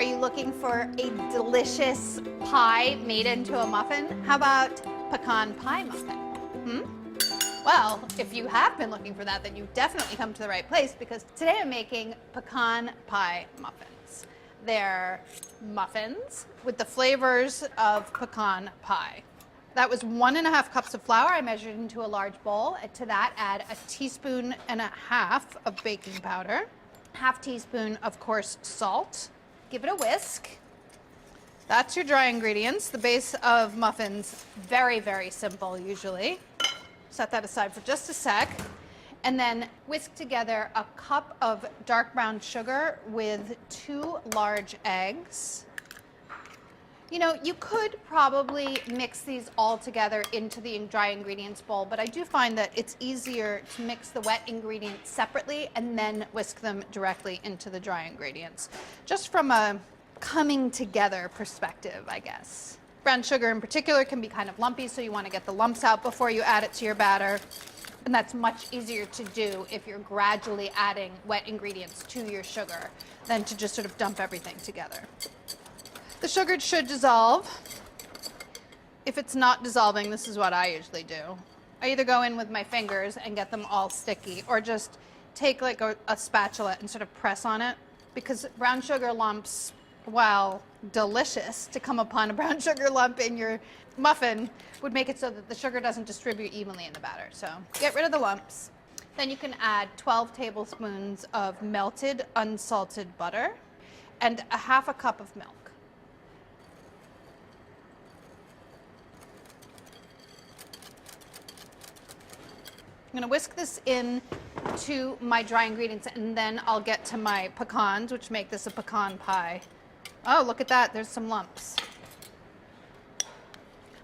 Are you looking for a delicious pie made into a muffin? How about pecan pie muffin? Well, if you have been looking for that, then you've definitely come to the right place, because today I'm making pecan pie muffins. They're muffins with the flavors of pecan pie. That was 1.5 cups of flour I measured into a large bowl. To that, add 1.5 teaspoons of baking powder, 1/2 teaspoon of coarse salt. Give it a whisk. That's your dry ingredients. The base of muffins, very, very simple usually. Set that aside for just a sec. And then whisk together 1 cup of dark brown sugar with 2 large eggs. You know, you could probably mix these all together into the dry ingredients bowl, but I do find that it's easier to mix the wet ingredients separately and then whisk them directly into the dry ingredients. Just from a coming together perspective, I guess. Brown sugar in particular can be kind of lumpy, so you want to get the lumps out before you add it to your batter. And that's much easier to do if you're gradually adding wet ingredients to your sugar than to just sort of dump everything together. The sugar should dissolve. If it's not dissolving, this is what I usually do. I either go in with my fingers and get them all sticky, or just take like a spatula and sort of press on it, because brown sugar lumps, while delicious to come upon a brown sugar lump in your muffin, would make it so that the sugar doesn't distribute evenly in the batter. So get rid of the lumps. Then you can add 12 tablespoons of melted unsalted butter and 1/2 cup of milk. I'm going to whisk this in to my dry ingredients, and then I'll get to my pecans, which make this a pecan pie. Oh, look at that. There's some lumps.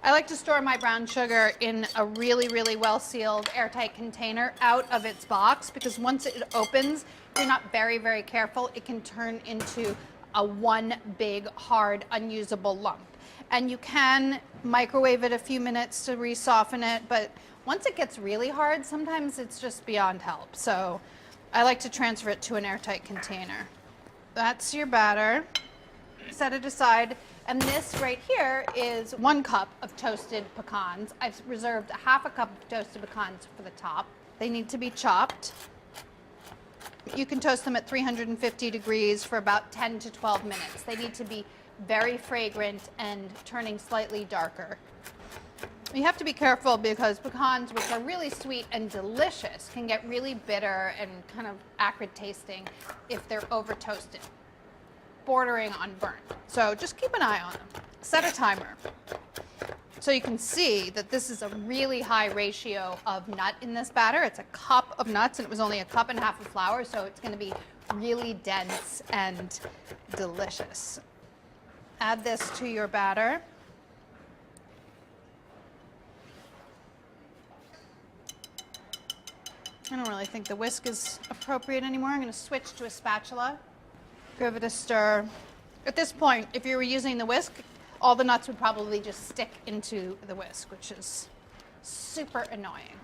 I like to store my brown sugar in a really, really well-sealed, airtight container out of its box, because once it opens, if you're not very, very careful, it can turn into one big, hard, unusable lump. And you can microwave it a few minutes to re-soften it, but once it gets really hard, sometimes it's just beyond help. So I like to transfer it to an airtight container. That's your batter. Set it aside. And this right here is 1 cup of toasted pecans. I've reserved 1/2 cup of toasted pecans for the top. They need to be chopped. You can toast them at 350 degrees for about 10 to 12 minutes. They need to be very fragrant and turning slightly darker. You have to be careful, because pecans, which are really sweet and delicious, can get really bitter and kind of acrid tasting if they're over toasted, bordering on burnt. So just keep an eye on them. Set a timer. So you can see that this is a really high ratio of nut in this batter. It's 1 cup of nuts, and it was only 1.5 cups of flour, so it's going to be really dense and delicious. Add this to your batter. I don't really think the whisk is appropriate anymore. I'm going to switch to a spatula. Give it a stir. At this point, if you were using the whisk, all the nuts would probably just stick into the whisk, which is super annoying.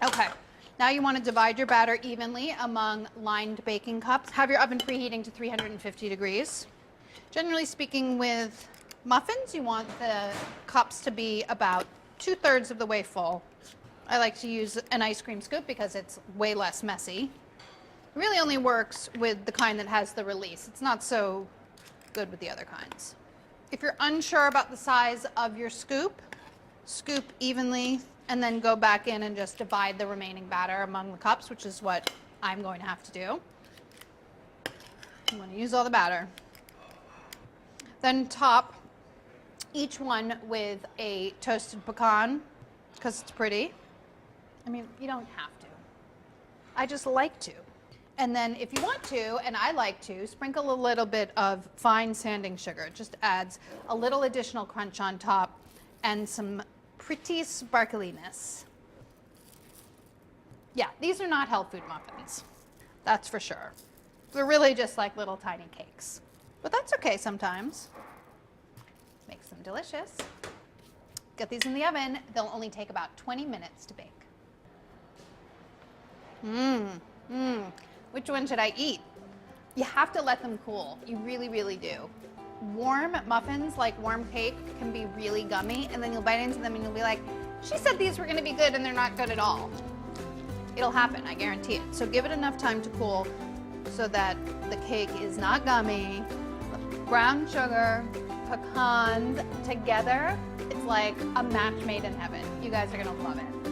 Okay, now you want to divide your batter evenly among lined baking cups. Have your oven preheating to 350 degrees. Generally speaking, with muffins, you want the cups to be about 2/3 of the way full. I like to use an ice cream scoop because it's way less messy. It really only works with the kind that has the release. It's not so good with the other kinds. If you're unsure about the size of your scoop, scoop evenly and then go back in and just divide the remaining batter among the cups, which is what I'm going to have to do. I'm going to use all the batter. Then top each one with a toasted pecan, because it's pretty. I mean, you don't have to. I just like to. And then if you want to, and I like to, sprinkle a little bit of fine sanding sugar. It just adds a little additional crunch on top and some pretty sparkliness. Yeah, these are not health food muffins. That's for sure. They're really just like little tiny cakes. But that's okay sometimes. Makes them delicious. Get these in the oven. They'll only take about 20 minutes to bake. Which one should I eat? You have to let them cool. You really, really do. Warm muffins, like warm cake, can be really gummy, and then you'll bite into them and you'll be like, she said these were gonna be good and they're not good at all. It'll happen, I guarantee it. So give it enough time to cool so that the cake is not gummy. Brown sugar, pecans together, it's like a match made in heaven. You guys are gonna love it.